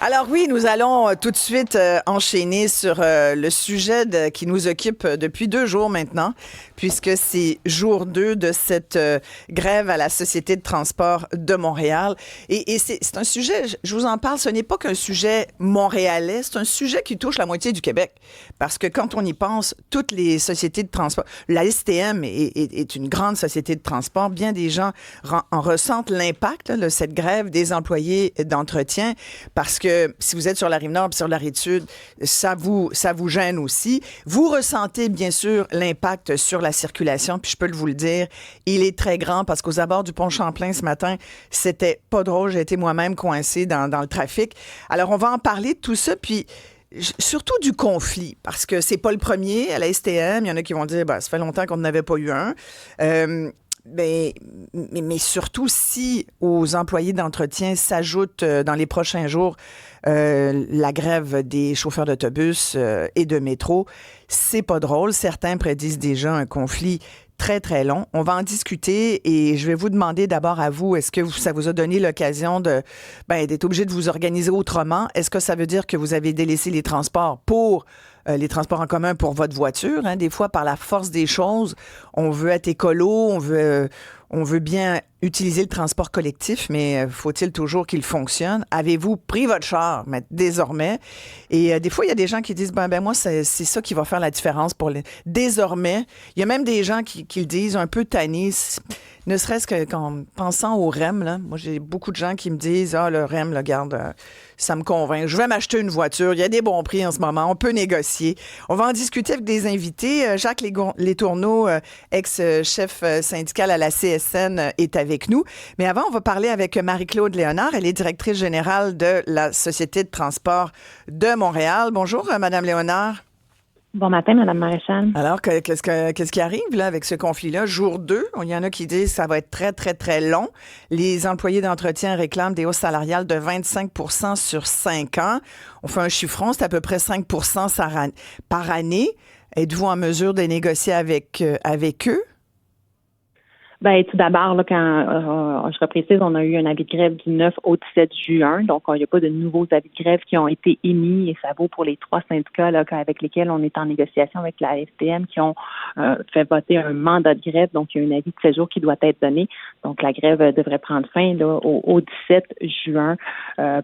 Alors oui, nous allons tout de suite enchaîner sur le sujet qui nous occupe depuis 2 jours maintenant, puisque c'est jour 2 de cette grève à la Société de transport de Montréal. Et c'est un sujet, je vous en parle, ce n'est pas qu'un sujet montréalais, c'est un sujet qui touche la moitié du Québec. Parce que quand on y pense, toutes les sociétés de transport, la STM est une grande société de transport, bien des gens en ressentent l'impact de cette grève des employés d'entretien, parce que si vous êtes sur la Rive-Nord et sur la Rive-Sud, ça vous gêne aussi. Vous ressentez bien sûr l'impact sur la circulation, puis je peux vous le dire, il est très grand parce qu'aux abords du pont Champlain ce matin, c'était pas drôle, j'ai été moi-même coincée dans le trafic. Alors on va en parler de tout ça, puis surtout du conflit, parce que c'est pas le premier à la STM. Il y en a qui vont dire, ça fait longtemps qu'on n'avait pas eu un. Mais surtout, si aux employés d'entretien s'ajoute dans les prochains jours la grève des chauffeurs d'autobus et de métro, c'est pas drôle. Certains prédisent déjà un conflit très, très long. On va en discuter et je vais vous demander d'abord à vous, est-ce que ça vous a donné l'occasion d'être obligé de vous organiser autrement? Est-ce que ça veut dire que vous avez délaissé les transports les transports en commun pour votre voiture? Hein? Des fois, par la force des choses, on veut être écolo, on veut bien utiliser le transport collectif, mais faut-il toujours qu'il fonctionne? Avez-vous pris votre char désormais? Et des fois, il y a des gens qui disent, moi, c'est ça qui va faire la différence pour les... Désormais, il y a même des gens qui le disent un peu tannés, ne serait-ce qu'en pensant au REM, là. Moi, j'ai beaucoup de gens qui me disent, le REM, là, regarde, ça me convainc. Je vais m'acheter une voiture. Il y a des bons prix en ce moment. On peut négocier. On va en discuter avec des invités. Jacques Letourneau, ex-chef syndical à la CSN, est avec nous. Mais avant, on va parler avec Marie-Claude Léonard. Elle est directrice générale de la Société de transport de Montréal. Bonjour, Madame Léonard. Bon matin, Mme Maréchal. Alors, qu'est-ce qui arrive là avec ce conflit-là? Jour 2, il y en a qui disent que ça va être très, très, très long. Les employés d'entretien réclament des hausses salariales de 25 % sur 5 ans. On fait un chiffron, c'est à peu près 5 % par année. Êtes-vous en mesure de négocier avec eux? Tout d'abord, là, quand je reprécise, on a eu un avis de grève du 9 au 17 juin, donc il n'y a pas de nouveaux avis de grève qui ont été émis et ça vaut pour les 3 syndicats là, avec lesquels on est en négociation avec la STM qui ont fait voter un mandat de grève, donc il y a un avis de 7 jours qui doit être donné. Donc la grève devrait prendre fin là, au 17 juin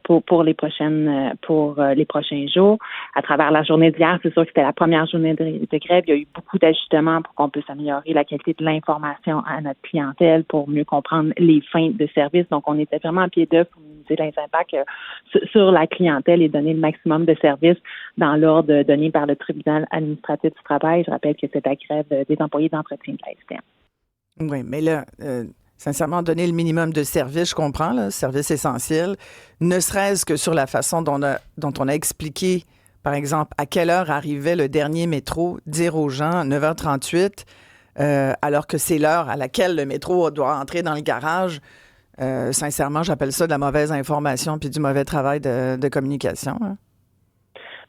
pour les prochains jours. À travers la journée d'hier, c'est sûr que c'était la première journée de grève. Il y a eu beaucoup d'ajustements pour qu'on puisse améliorer la qualité de l'information à notre clientèle pour mieux comprendre les fins de service. Donc, on était vraiment à pied d'œuvre pour minimiser les impacts sur la clientèle et donner le maximum de services dans l'ordre donné par le tribunal administratif du travail. Je rappelle que c'est la grève des employés d'entretien de la STM. Oui, mais là, sincèrement, donner le minimum de services, je comprends, là, service essentiel, ne serait-ce que sur la façon dont on a expliqué, par exemple, à quelle heure arrivait le dernier métro, dire aux gens 9h38, alors que c'est l'heure à laquelle le métro doit entrer dans le garage. Sincèrement, j'appelle ça de la mauvaise information puis du mauvais travail de communication. Hein.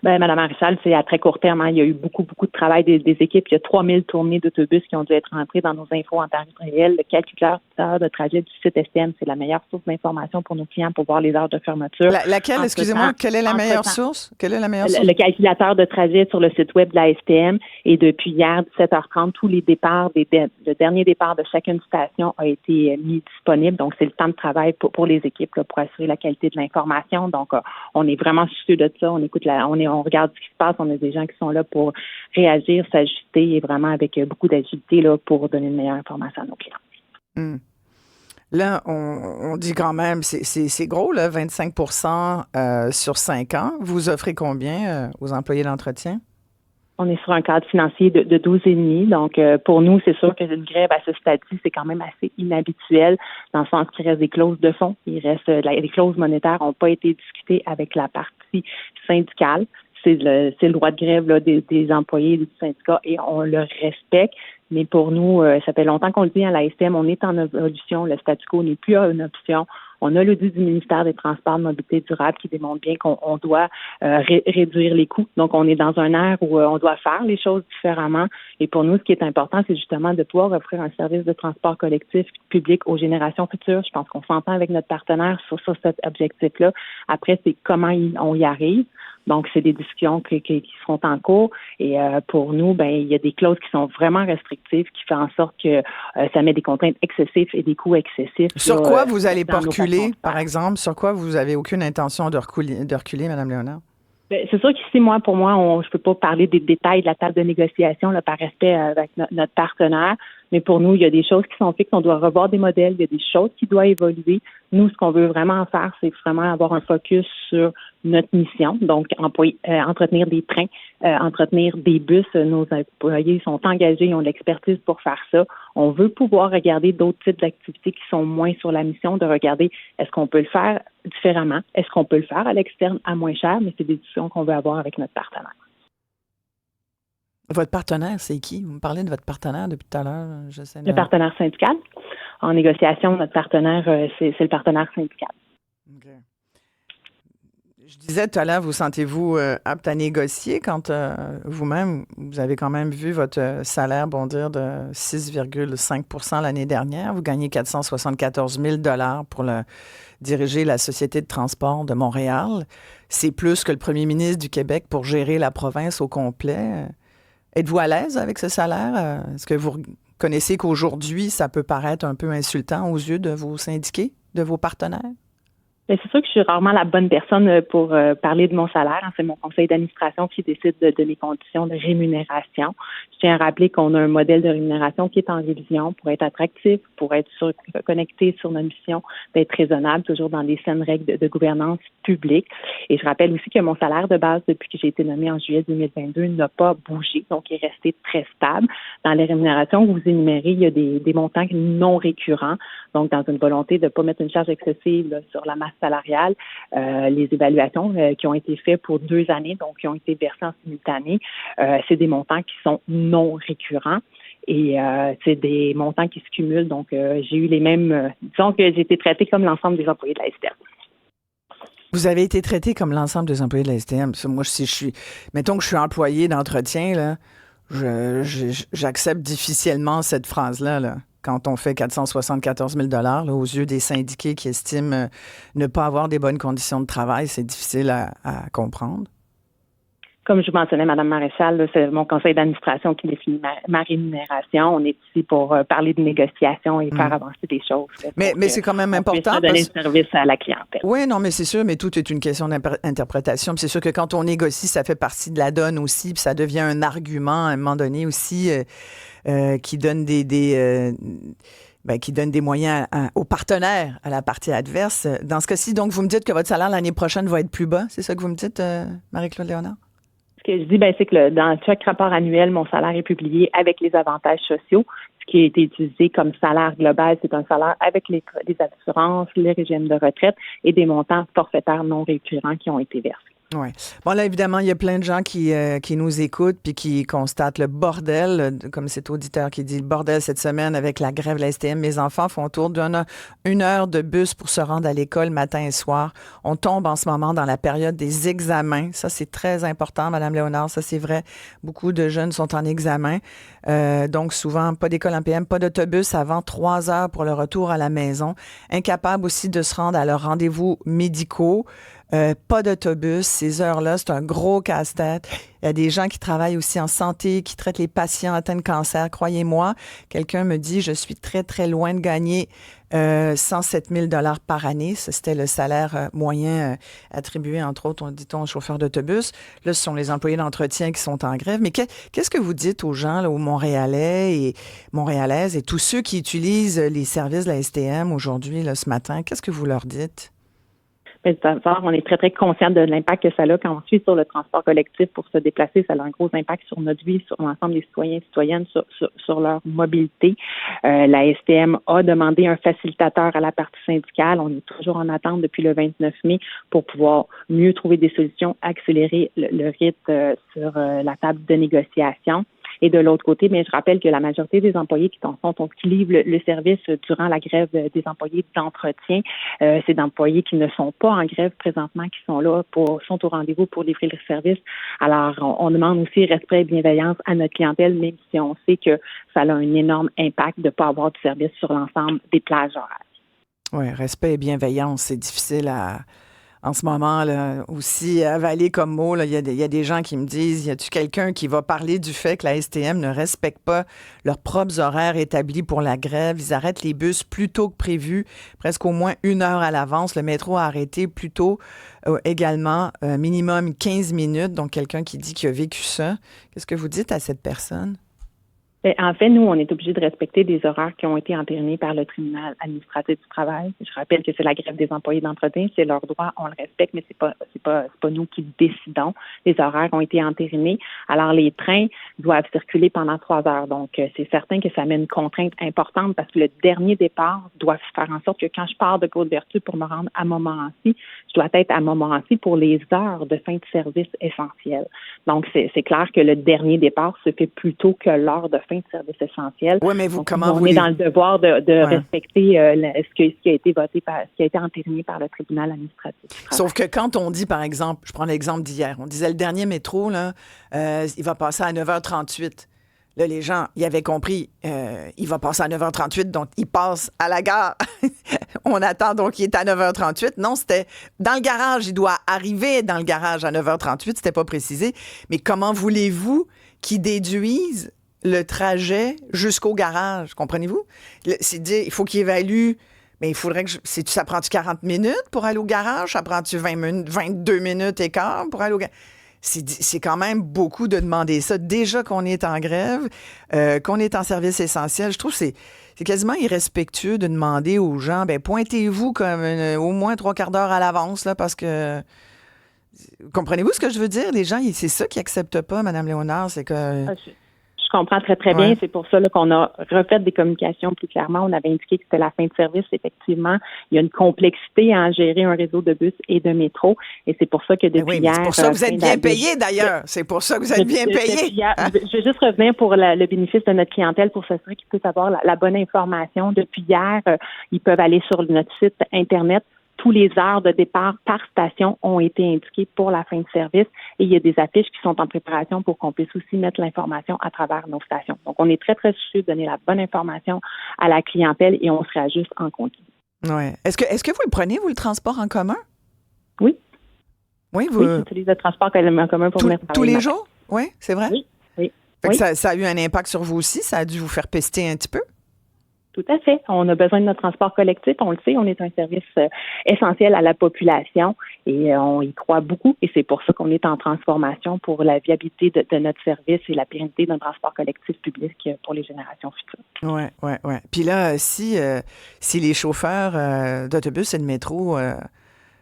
Madame Maréchal, c'est à très court terme. Hein. Il y a eu beaucoup de travail des équipes. Il y a 3000 tournées d'autobus qui ont dû être rentrées dans nos infos en tarif réel. Le calculateur de trajet du site STM, c'est la meilleure source d'information pour nos clients pour voir les heures de fermeture. Laquelle, excusez-moi, quelle est la meilleure source? Quelle est la meilleure source? Le calculateur de trajet sur le site web de la STM. Et depuis hier, 17h30, tous les départs, le dernier départ de chacune station a été mis disponible. Donc, c'est le temps de travail pour les équipes là, pour assurer la qualité de l'information. Donc, on est vraiment soucieux de ça. On regarde ce qui se passe. On a des gens qui sont là pour réagir, s'ajuster et vraiment avec beaucoup d'agilité là, pour donner une meilleure information à nos clients. Mmh. Là, on dit quand même, c'est gros, là, 25 % sur 5 ans. Vous offrez combien aux employés d'entretien? On est sur un cadre financier de 12,5. Donc, pour nous, c'est sûr qu'une grève à ce stade-ci, c'est quand même assez inhabituel, dans le sens qu'il reste des clauses de fond. Les clauses monétaires n'ont pas été discutées avec la partie syndicale. C'est le droit de grève là, des employés du syndicat et on le respecte. Mais pour nous, ça fait longtemps qu'on le dit à la STM, on est en évolution. Le statu quo n'est plus une option. On a l'audit du ministère des Transports de mobilité durable qui démontre bien qu'on doit réduire les coûts. Donc, on est dans un ère où on doit faire les choses différemment. Et pour nous, ce qui est important, c'est justement de pouvoir offrir un service de transport collectif public aux générations futures. Je pense qu'on s'entend avec notre partenaire sur cet objectif-là. Après, c'est comment on y arrive. Donc, c'est des discussions qui seront en cours. Et pour nous, il y a des clauses qui sont vraiment restrictives, qui font en sorte que ça met des contraintes excessives et des coûts excessifs. Sur quoi vous allez pas reculer, par exemple? Sur quoi vous avez aucune intention de reculer, Mme Léonard? C'est sûr qu'ici, pour moi, je peux pas parler des détails de la table de négociation là, par respect avec notre partenaire. Mais pour nous, il y a des choses qui sont fixes. On doit revoir des modèles. Il y a des choses qui doivent évoluer. Nous, ce qu'on veut vraiment faire, c'est vraiment avoir un focus sur notre mission. Donc, entretenir des trains, entretenir des bus. Nos employés sont engagés, ils ont de l'expertise pour faire ça. On veut pouvoir regarder d'autres types d'activités qui sont moins sur la mission, de regarder est-ce qu'on peut le faire différemment, est-ce qu'on peut le faire à l'externe à moins cher, mais c'est des discussions qu'on veut avoir avec notre partenaire. Votre partenaire, c'est qui? Vous me parlez de votre partenaire depuis tout à l'heure. Le partenaire syndical. En négociation, notre partenaire, c'est le partenaire syndical. Okay. Je disais tout à l'heure, vous sentez-vous apte à négocier quand vous-même, vous avez quand même vu votre salaire bondir de 6,5 % l'année dernière. Vous gagnez 474 000 $ pour diriger la Société de transport de Montréal. C'est plus que le premier ministre du Québec pour gérer la province au complet. Êtes-vous à l'aise avec ce salaire? Est-ce que vous reconnaissez qu'aujourd'hui, ça peut paraître un peu insultant aux yeux de vos syndiqués, de vos partenaires? Mais c'est sûr que je suis rarement la bonne personne pour parler de mon salaire. C'est mon conseil d'administration qui décide de mes conditions de rémunération. Je tiens à rappeler qu'on a un modèle de rémunération qui est en révision pour être attractif, pour être connecté sur notre mission, d'être raisonnable, toujours dans les saines règles de gouvernance publique. Et je rappelle aussi que mon salaire de base, depuis que j'ai été nommée en juillet 2022, n'a pas bougé, donc il est resté très stable. Dans les rémunérations que vous énumérez, il y a des montants non récurrents, donc dans une volonté de ne pas mettre une charge excessive là, sur la masse salariale. Les évaluations qui ont été faites pour 2 années, donc qui ont été versées en simultané, c'est des montants qui sont non récurrents. Et c'est des montants qui se cumulent. Donc, j'ai eu les mêmes... disons que j'ai été traitée comme l'ensemble des employés de la STM. Vous avez été traité comme l'ensemble des employés de la STM. Moi, mettons que je suis employé d'entretien, là, j'accepte difficilement cette phrase-là, là. Quand on fait 474 000 $ là, aux yeux des syndiqués qui estiment ne pas avoir des bonnes conditions de travail, c'est difficile à comprendre. Comme je vous mentionnais, Mme Maréchal, là, c'est mon conseil d'administration qui définit ma rémunération. On est ici pour parler de négociation et faire avancer des choses. Mais c'est quand même important. Donner le service à la clientèle. Oui, non, mais c'est sûr, mais tout est une question d'interprétation. Puis c'est sûr que quand on négocie, ça fait partie de la donne aussi, puis ça devient un argument à un moment donné aussi qui donne qui donne des moyens aux partenaires, à la partie adverse. Dans ce cas-ci, donc, vous me dites que votre salaire l'année prochaine va être plus bas. C'est ça que vous me dites, Marie-Claude Léonard? Ce que je dis, c'est que dans chaque rapport annuel, mon salaire est publié avec les avantages sociaux. Ce qui a été utilisé comme salaire global, c'est un salaire avec les assurances, les régimes de retraite et des montants forfaitaires non récurrents qui ont été versés. Oui. Bon, là, évidemment, il y a plein de gens qui nous écoutent puis qui constatent le bordel, comme cet auditeur qui dit, le bordel cette semaine avec la grève de la STM. Mes enfants font autour d'une heure de bus pour se rendre à l'école matin et soir. On tombe en ce moment dans la période des examens. Ça, c'est très important, Mme Léonard. Ça, c'est vrai. Beaucoup de jeunes sont en examen. Donc, souvent, pas d'école en PM, pas d'autobus avant 3 heures pour le retour à la maison. Incapables aussi de se rendre à leurs rendez-vous médicaux. Pas d'autobus, ces heures-là, c'est un gros casse-tête. Il y a des gens qui travaillent aussi en santé, qui traitent les patients atteints de cancer. Croyez-moi, quelqu'un me dit, je suis très, très loin de gagner 107 000 $ par année. Ça, c'était le salaire moyen attribué, entre autres, dit-on, aux chauffeurs d'autobus. Là, ce sont les employés d'entretien qui sont en grève. Mais qu'est-ce que vous dites aux gens, là, aux Montréalais et Montréalaises et tous ceux qui utilisent les services de la STM aujourd'hui, là, ce matin? Qu'est-ce que vous leur dites? On est très, très conscient de l'impact que ça a quand on suit sur le transport collectif pour se déplacer. Ça a un gros impact sur notre vie, sur l'ensemble des citoyens et citoyennes, sur leur mobilité. La STM a demandé un facilitateur à la partie syndicale. On est toujours en attente depuis le 29 mai pour pouvoir mieux trouver des solutions, accélérer le rythme sur la table de négociation. Et de l'autre côté, mais je rappelle que la majorité des employés qui livrent le service durant la grève des employés d'entretien, c'est d'employés qui ne sont pas en grève présentement, qui sont là sont au rendez-vous pour livrer le service. Alors, on demande aussi respect et bienveillance à notre clientèle, même si on sait que ça a un énorme impact de ne pas avoir de service sur l'ensemble des plages horaires. Oui, respect et bienveillance, c'est difficile en ce moment, là, aussi avaler comme mot. Il y a des gens qui me disent, y a-t-il quelqu'un qui va parler du fait que la STM ne respecte pas leurs propres horaires établis pour la grève? Ils arrêtent les bus plus tôt que prévu, presque au moins 1 heure à l'avance. Le métro a arrêté plus tôt également, minimum 15 minutes. Donc, quelqu'un qui dit qu'il a vécu ça. Qu'est-ce que vous dites à cette personne? En fait, nous, on est obligés de respecter des horaires qui ont été entérinés par le tribunal administratif du travail. Je rappelle que c'est la grève des employés d'entretien, c'est leur droit, on le respecte, mais c'est pas nous qui décidons. Les horaires ont été entérinés. Alors, les trains doivent circuler pendant 3 heures. Donc, c'est certain que ça met une contrainte importante parce que le dernier départ doit faire en sorte que quand je pars de Côte-Vertu pour me rendre à Montmorency, je dois être à Montmorency pour les heures de fin de service essentielles. Donc, c'est clair que le dernier départ se fait plus tôt que l'heure de fin de service essentiel. Oui, mais on est dans le devoir de respecter ce qui a été voté ce qui a été entériné par le tribunal administratif. Sauf que quand on dit, par exemple, je prends l'exemple d'hier, on disait le dernier métro, là, il va passer à 9h38. Là, les gens, ils avaient compris, il va passer à 9h38, donc il passe à la gare. On attend, donc il est à 9h38. Non, c'était dans le garage. Il doit arriver dans le garage à 9h38. C'était pas précisé. Mais comment voulez-vous qu'ils déduisent le trajet jusqu'au garage? Comprenez-vous? C'est dire, il faut qu'il évalue. Mais il faudrait que ça prend-tu 40 minutes pour aller au garage? Ça prend-tu 22 minutes et quart pour aller au garage? C'est quand même beaucoup de demander ça. Déjà qu'on est en grève, qu'on est en service essentiel, je trouve que c'est quasiment irrespectueux de demander aux gens, pointez-vous comme au moins 3/4 d'heure à l'avance, là, parce que... Comprenez-vous ce que je veux dire? Les gens, c'est ça qu'ils n'acceptent pas, Mme Léonard, c'est que... Je comprends très, très bien. Ouais. C'est pour ça là, qu'on a refait des communications plus clairement. On avait indiqué que c'était la fin de service. Effectivement, il y a une complexité à gérer un réseau de bus et de métro. Et c'est pour ça que depuis hier... C'est pour ça que vous êtes bien payé, d'ailleurs. C'est pour ça que vous êtes bien payé. Je vais juste revenir pour le bénéfice de notre clientèle pour s'assurer qu'ils puissent avoir la bonne information. Depuis hier, ils peuvent aller sur notre site Internet. Tous les heures de départ par station ont été indiquées pour la fin de service et il y a des affiches qui sont en préparation pour qu'on puisse aussi mettre l'information à travers nos stations. Donc, on est très, très soucieux de donner la bonne information à la clientèle et on se réajuste en continu. Ouais. Est-ce que vous le prenez, vous, le transport en commun? Oui. Oui, j'utilise le transport en commun pour venir travailler. Tous les jours? Oui, c'est vrai? Oui. Ça a eu un impact sur vous aussi? Ça a dû vous faire pester un petit peu? Tout à fait. On a besoin de notre transport collectif. On le sait, on est un service essentiel à la population et on y croit beaucoup. Et c'est pour ça qu'on est en transformation pour la viabilité de notre service et la pérennité d'un transport collectif public pour les générations futures. Oui. Puis là, si les chauffeurs d'autobus et de métro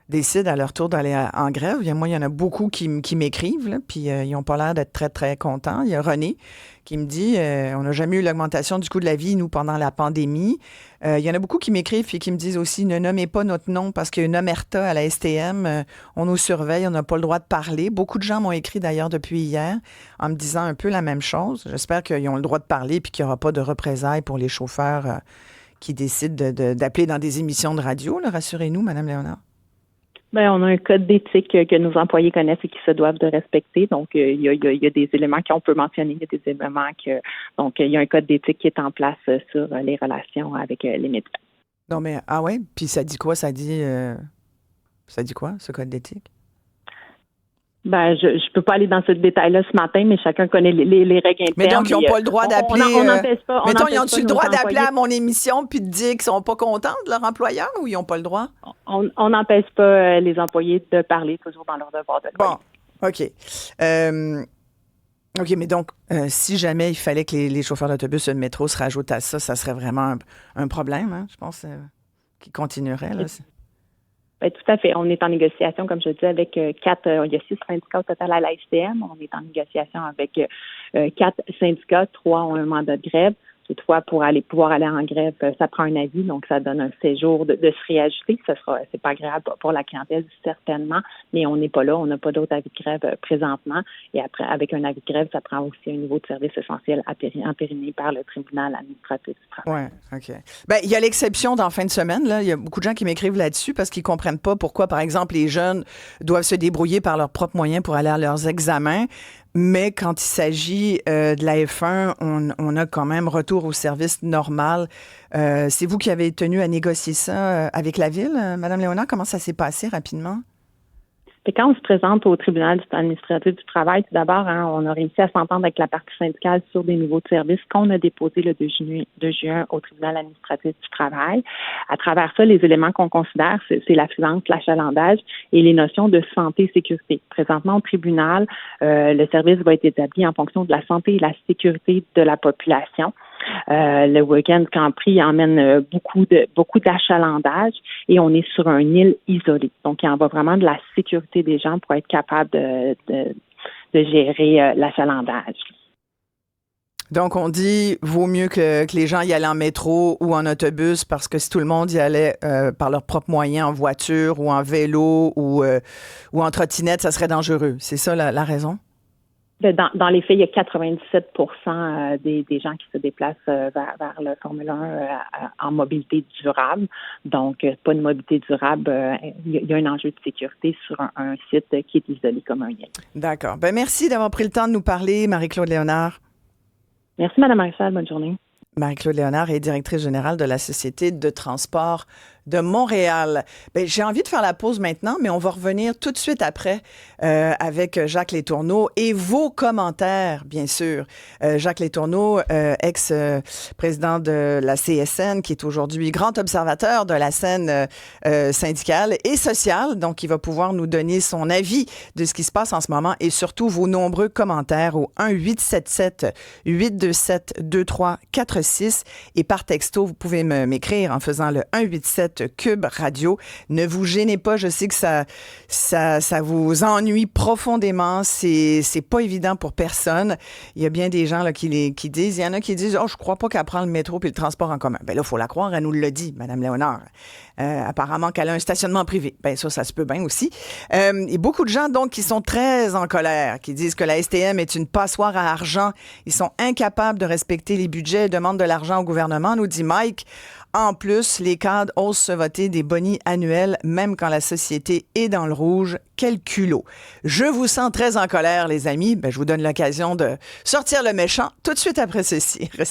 décident à leur tour d'aller en grève, moi, il y en a beaucoup qui m'écrivent, là, puis ils n'ont pas l'air d'être très, très contents. Il y a René qui me dit on n'a jamais eu l'augmentation du coût de la vie, nous, pendant la pandémie. Il y en a beaucoup qui m'écrivent et qui me disent aussi ne nommez pas notre nom parce qu'il y a une omerta à la STM. On nous surveille, on n'a pas le droit de parler. Beaucoup de gens m'ont écrit d'ailleurs depuis hier en me disant un peu la même chose. J'espère qu'ils ont le droit de parler et qu'il n'y aura pas de représailles pour les chauffeurs qui décident d'appeler dans des émissions de radio. Là, rassurez-nous, Mme Léonard. On a un code d'éthique que nos employés connaissent et qui se doivent de respecter. Donc, il y a des éléments qu'on peut mentionner, il y a des éléments donc, il y a un code d'éthique qui est en place sur les relations avec les médecins. Non, mais, puis ça dit quoi? Ça dit quoi, ce code d'éthique? Je peux pas aller dans ce détail-là ce matin, mais chacun connaît les règles internes. Mais donc, ils n'ont pas le droit d'appeler... On n'empêche pas... Mettons, ils ont-tu le droit d'appeler à mon émission puis de dire qu'ils sont pas contents de leur employeur ou ils n'ont pas le droit? On n'empêche pas les employés de parler, toujours dans leur devoir de loi. Bon, OK. OK, mais donc, si jamais il fallait que les chauffeurs d'autobus et de métro se rajoutent à ça, ça serait vraiment un problème, hein, je pense, qui continuerait, là. Tout à fait. On est en négociation, comme je disais, avec il y a 6 syndicats au total à la STM. On est en négociation avec 4 syndicats, 3 ont un mandat de grève. Toutefois, pour pouvoir aller en grève, ça prend un avis, donc ça donne un séjour de se réajuster. C'est pas agréable pour la clientèle, certainement, mais on n'est pas là, on n'a pas d'autres avis de grève présentement. Et après, avec un avis de grève, ça prend aussi un niveau de service essentiel entériné par le tribunal administratif du travail. Oui, OK. Ben, il y a l'exception d'en fin de semaine, là. Il y a beaucoup de gens qui m'écrivent là-dessus parce qu'ils comprennent pas pourquoi, par exemple, les jeunes doivent se débrouiller par leurs propres moyens pour aller à leurs examens. Mais quand il s'agit de la F1, on a quand même retour au service normal. C'est vous qui avez tenu à négocier ça avec la Ville, Madame Léonard? Comment ça s'est passé rapidement? Et quand on se présente au tribunal administratif du travail, tout d'abord, on a réussi à s'entendre avec la partie syndicale sur des niveaux de service qu'on a déposés le 2 juin au tribunal administratif du travail. À travers ça, les éléments qu'on considère, c'est l'affluence, l'achalandage et les notions de santé et sécurité. Présentement, au tribunal, le service va être établi en fonction de la santé et la sécurité de la population. Le week-end Grand Prix emmène beaucoup d'achalandage et on est sur une île isolée. Donc, il en va vraiment de la sécurité des gens pour être capable de gérer l'achalandage. Donc, on dit vaut mieux que les gens y allent en métro ou en autobus parce que si tout le monde y allait par leurs propres moyens, en voiture ou en vélo ou en trottinette, ça serait dangereux. C'est ça la raison? Dans les faits, il y a 97 des gens qui se déplacent vers le Formule 1 en mobilité durable. Donc, pas de mobilité durable. Il y a un enjeu de sécurité sur un site qui est isolé comme un île. D'accord. Ben, merci d'avoir pris le temps de nous parler, Marie-Claude Léonard. Merci, Mme Marissal. Bonne journée. Marie-Claude Léonard est directrice générale de la Société de transport de Montréal. Bien, j'ai envie de faire la pause maintenant, mais on va revenir tout de suite après avec Jacques Letourneau et vos commentaires, bien sûr. Jacques Letourneau, ex-président de la CSN, qui est aujourd'hui grand observateur de la scène syndicale et sociale. Donc, il va pouvoir nous donner son avis de ce qui se passe en ce moment et surtout vos nombreux commentaires au 1-877-827-2346. Et par texto, vous pouvez m'écrire en faisant le 187 Cube Radio. Ne vous gênez pas, je sais que ça vous ennuie profondément. C'est pas évident pour personne. Il y a bien des gens là, qui disent, il y en a qui disent, je crois pas qu'elle prend le métro puis le transport en commun. Ben là, il faut la croire, elle nous l'a dit, Mme Léonard. Apparemment qu'elle a un stationnement privé. Ben ça se peut bien aussi. Il y a beaucoup de gens donc qui sont très en colère, qui disent que la STM est une passoire à argent. Ils sont incapables de respecter les budgets et demandent de l'argent au gouvernement, nous dit Mike. En plus, les cadres osent se voter des bonis annuels, même quand la société est dans le rouge. Quel culot. Je vous sens très en colère, les amis. Ben, je vous donne l'occasion de sortir le méchant tout de suite après ceci.